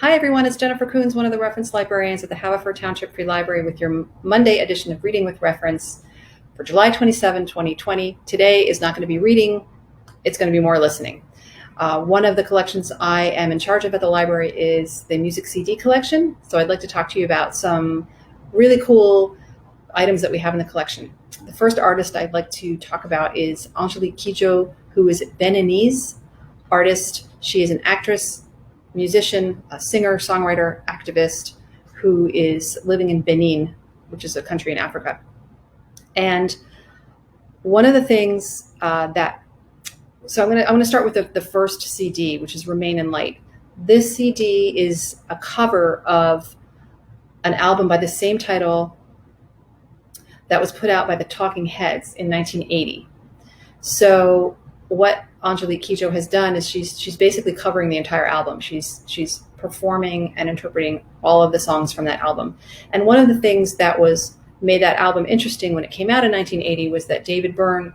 Hi everyone, it's Jennifer Coons, one of the reference librarians at the Haverford Township Free Library with your Monday edition of Reading with Reference for July 27, 2020. Today is not going to be reading, it's going to be more listening. One of the collections I am in charge of at the library is the music CD collection, so I'd like to talk to you about some really cool items that we have in the collection. The first artist I'd like to talk about is Angelique Kidjo, who is a Beninese artist. She is an actress, musician, a singer, songwriter, activist who is living in Benin, which is a country in Africa. And one of the things I'm going to start with the first CD, which is Remain in Light. This CD is a cover of an album by the same title that was put out by the Talking Heads in 1980. So what Angelique Kidjo has done is she's basically covering the entire album. She's performing and interpreting all of the songs from that album. And one of the things that made that album interesting when it came out in 1980 was that David Byrne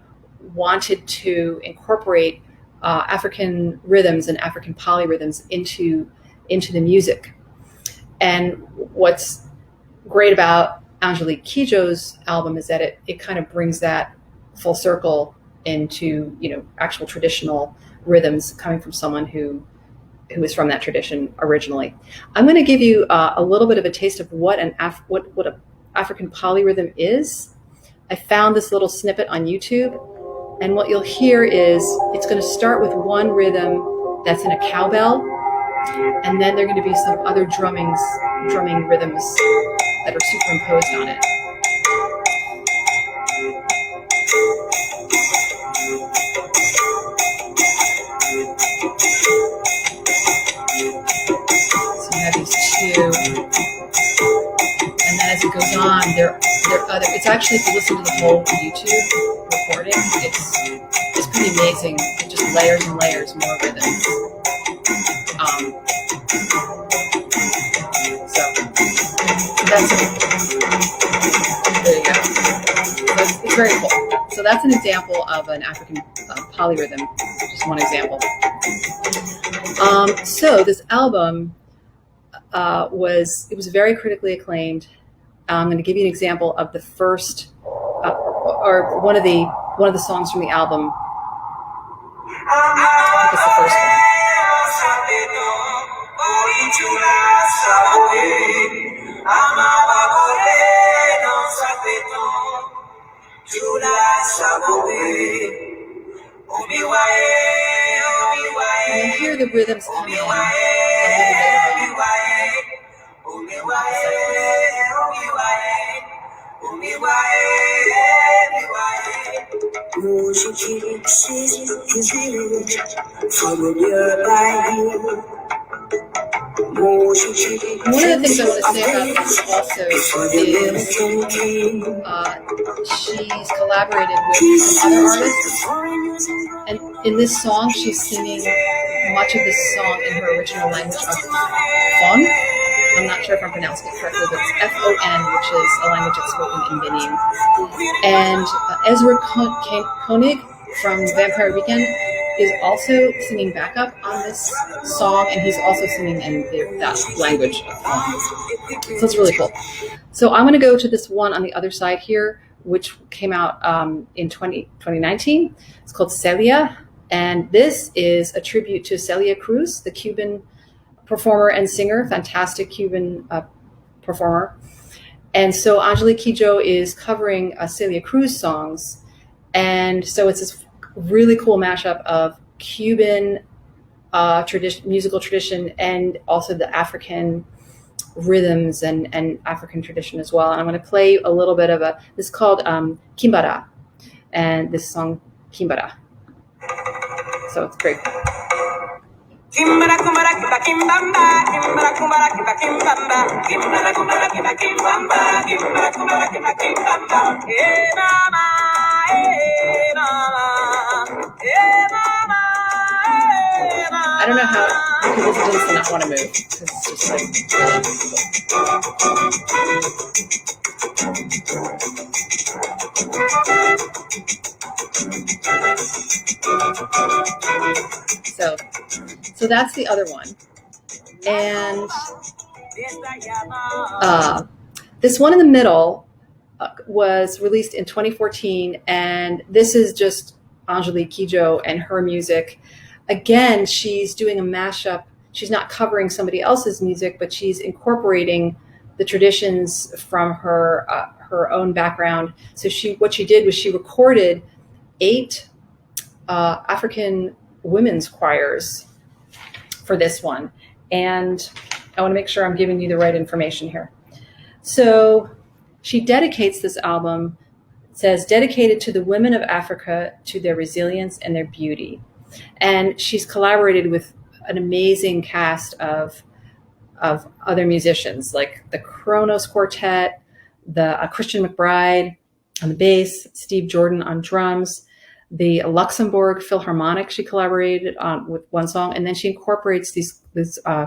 wanted to incorporate African rhythms and African polyrhythms into the music. And what's great about Angelique Kidjo's album is that it kind of brings that full circle into actual traditional rhythms coming from someone who is from that tradition originally. I'm going to give you a little bit of a taste of what an African polyrhythm is. I found this little snippet on YouTube, and what you'll hear is it's going to start with one rhythm that's in a cowbell, and then there are going to be some other drumming rhythms that are superimposed on it. So you have these two, and then as it goes on, there are other. It's actually, if you listen to the whole YouTube recording, it's pretty amazing. It just layers and layers more rhythms. There you go. So it's very cool. So that's an example of an African polyrhythm, just one example. So this album was very critically acclaimed. I'm going to give you an example of the first, or one of the songs from the album. I think it's the first one. And you hear the rhythms come in a little bit. One of the things I want to say about this also is she's collaborated with some other artists, and in this song she's singing much of this song in her original language of Fon. I'm not sure if I'm pronouncing it correctly, but it's Fon, which is a language that's spoken in Benin. And Ezra Koenig from Vampire Weekend is also singing backup on this song, and he's also singing in that language. So it's really cool. So I'm going to go to this one on the other side here, which came out in 2019. It's called Celia, and this is a tribute to Celia Cruz, the Cuban performer and singer, fantastic Cuban performer. And so Angelique Kidjo is covering Celia Cruz songs, and so it's this really cool mashup of Cuban musical tradition and also the African rhythms and African tradition as well. And I'm going to play a little bit of this is called Kimbara, and this song Kimbara. So it's great. Kimbara kumbara kimba kimbamba, kimbara kumbara kimba kimbamba, kimbara kumbara kimba kimbamba, kimbara kumbara kimba kimbamba. Hey mama, hey mama, hey mama, hey mama. I don't know how people still not want to move, because it's just like. So that's the other one. And this one in the middle was released in 2014, and this is just Angelique Kidjo and her music. Again, she's doing a mashup. She's not covering somebody else's music, but she's incorporating the traditions from her own background. So what she did was she recorded 8 African women's choirs for this one. And I want to make sure I'm giving you the right information here. So she dedicates this album, it says, dedicated to the women of Africa, to their resilience and their beauty. And she's collaborated with an amazing cast of other musicians, like the Kronos Quartet, the Christian McBride on the bass, Steve Jordan on drums, the Luxembourg Philharmonic she collaborated on with one song, and then she incorporates these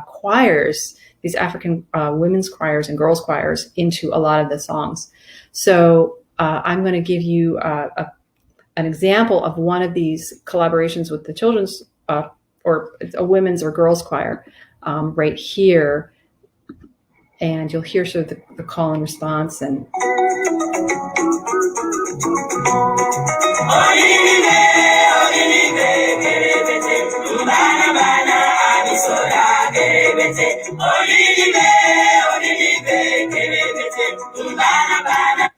choirs, these African women's choirs and girls' choirs into a lot of the songs. So I'm going to give you an example of one of these collaborations with the children's or a women's or girls' choir right here. And you'll hear sort of the call and response. And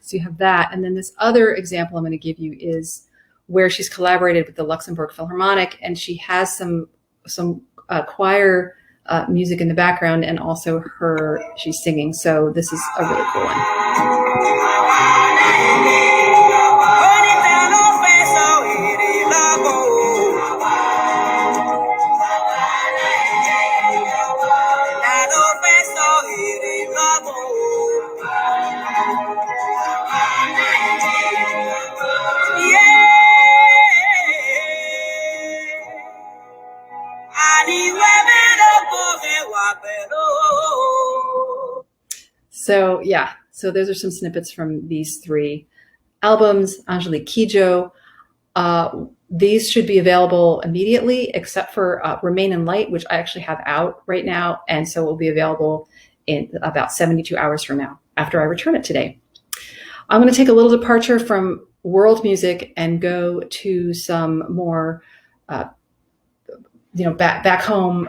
so you have that. And then this other example I'm going to give you is where she's collaborated with the Luxembourg Philharmonic, and she has some choir music in the background, and also she's singing. So this is a really cool one. So yeah, so those are some snippets from these 3 albums. Angelique Kidjo. These should be available immediately, except for Remain in Light, which I actually have out right now, and so will be available in about 72 hours from now, after I return it today. I'm going to take a little departure from world music and go to some more, back home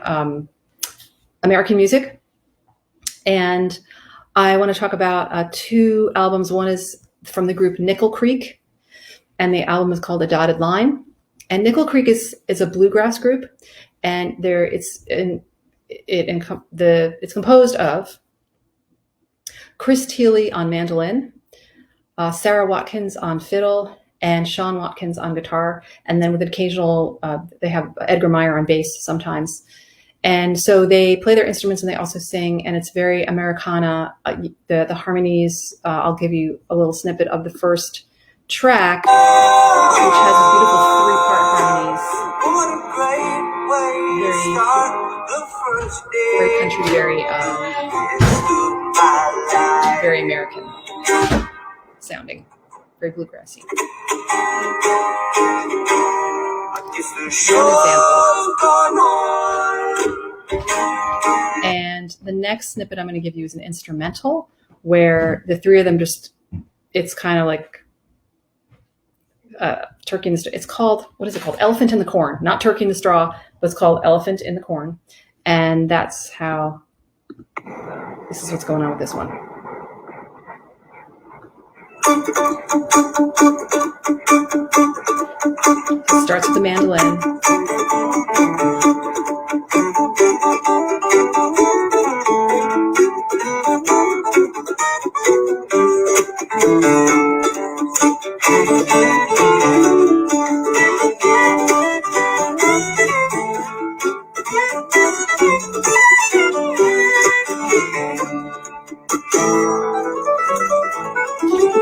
American music. And I want to talk about 2 albums. One is from the group Nickel Creek, and the album is called A Dotted Line. And Nickel Creek is a bluegrass group, and it's composed of Chris Thiele on mandolin, Sarah Watkins on fiddle, and Sean Watkins on guitar, and then with occasional, they have Edgar Meyer on bass sometimes. And so they play their instruments and they also sing, and it's very Americana. The harmonies, I'll give you a little snippet of the first track, which has a beautiful 3-part harmonies. Very country, very American sounding, very bluegrassy. And the next snippet I'm going to give you is an instrumental where the 3 of them it's kind of like Turkey in the Straw. It's called, what is it called? Elephant in the Corn. Not Turkey in the Straw, but it's called Elephant in the Corn. And this is what's going on with this one. It starts with the mandolin.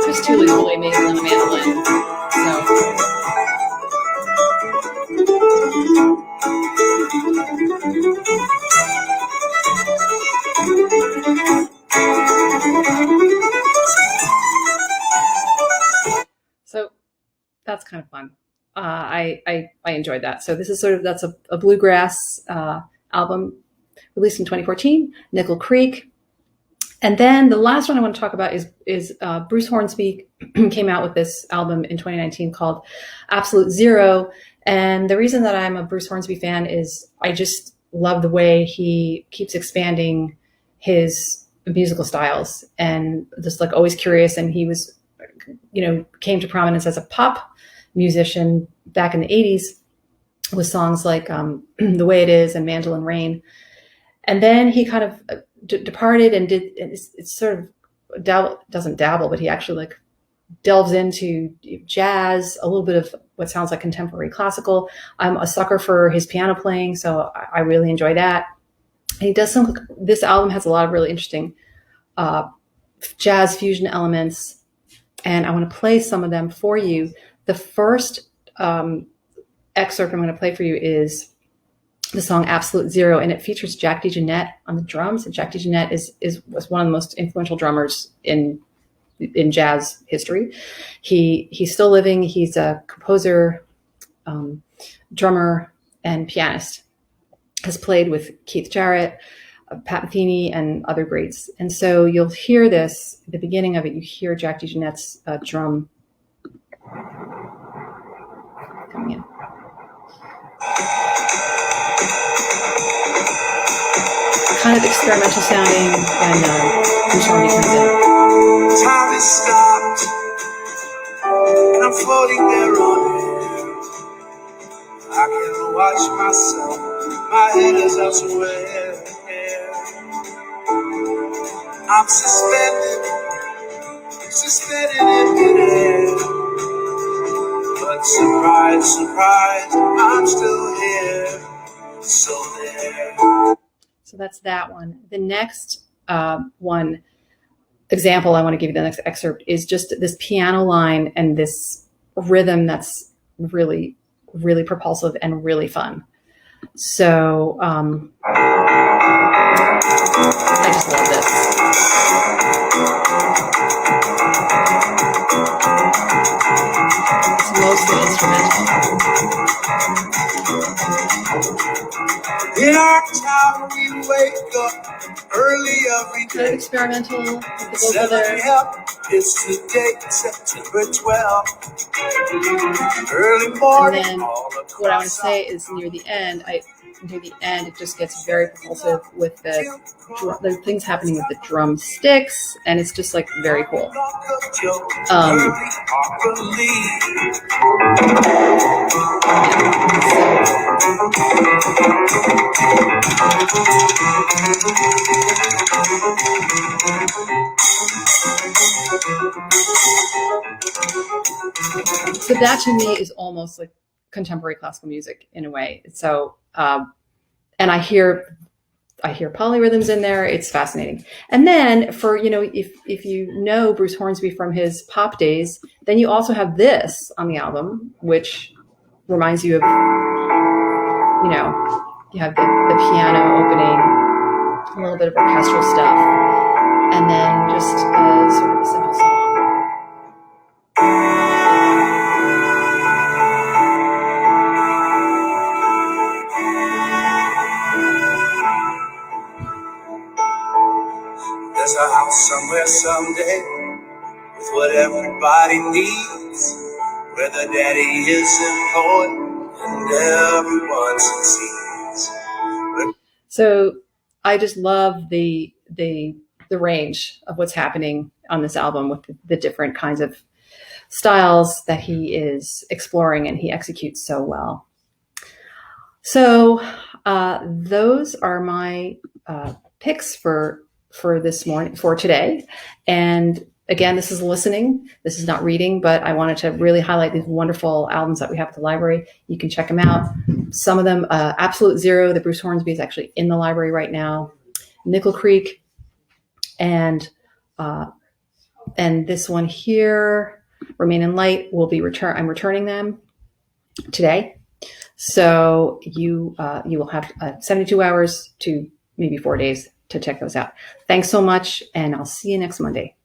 Chris Thiele is really amazing on the mandolin. So that's kind of fun. I enjoyed that. So this is that's a bluegrass album released in 2014, Nickel Creek. And then the last one I want to talk about is Bruce Hornsby came out with this album in 2019 called Absolute Zero. And the reason that I'm a Bruce Hornsby fan is I just love the way he keeps expanding his musical styles, and just like always curious. And he was, came to prominence as a pop musician back in the 80s with songs like The Way It Is and Mandolin Rain. And then he kind of departed and did, it's sort of doesn't dabble, but he actually like delves into jazz, a little bit of what sounds like contemporary classical. I'm a sucker for his piano playing, so I really enjoy that. And he does this album has a lot of really interesting jazz fusion elements, and I want to play some of them for you. The first excerpt I'm going to play for you is the song Absolute Zero, and it features Jack DeJohnette on the drums. And Jack DeJohnette was one of the most influential drummers in jazz history. He's still living. He's a composer, drummer, and pianist. Has played with Keith Jarrett, Pat Metheny, and other greats. And so you'll hear this, the beginning of it, you hear Jack DeJohnette's drum coming in. Kind of experimental sounding when Bruce Hornsby comes in. Time is stopped, and I'm floating there on air. I can watch myself, my head is elsewhere. I'm suspended in midair. But surprise, surprise, I'm still here, so there. So that's that one. The next one example I want to give you, the next excerpt, is just this piano line and this rhythm that's really, really propulsive and really fun. So I just love this. It's mostly instrumental. In our town, we wake up early every Kind of day. experimental with the vocal 7 there. a.m. It's today, September 12th. Early morning. And then all what I want to across say is near the end, it just gets very propulsive with the things happening with the drumsticks, and it's just like very cool. So that to me is almost like contemporary classical music in a way. So, and I hear polyrhythms in there. It's fascinating. And then for, if you know Bruce Hornsby from his pop days, then you also have this on the album, which reminds you of, you have the piano opening, a little bit of orchestral stuff, and then just sort of a simple song. There's a house somewhere someday with what everybody needs, where the daddy is important and everyone succeeds. So I just love the range of what's happening on this album with the different kinds of styles that he is exploring, and he executes so well. So those are my picks for this morning, for today. And again, this is listening. This is not reading, but I wanted to really highlight these wonderful albums that we have at the library. You can check them out. Some of them, Absolute Zero, the Bruce Hornsby, is actually in the library right now. Nickel Creek, and this one here, Remain in Light, will be I'm returning them today. So you will have 72 hours to maybe 4 days to check those out. Thanks so much, and I'll see you next Monday.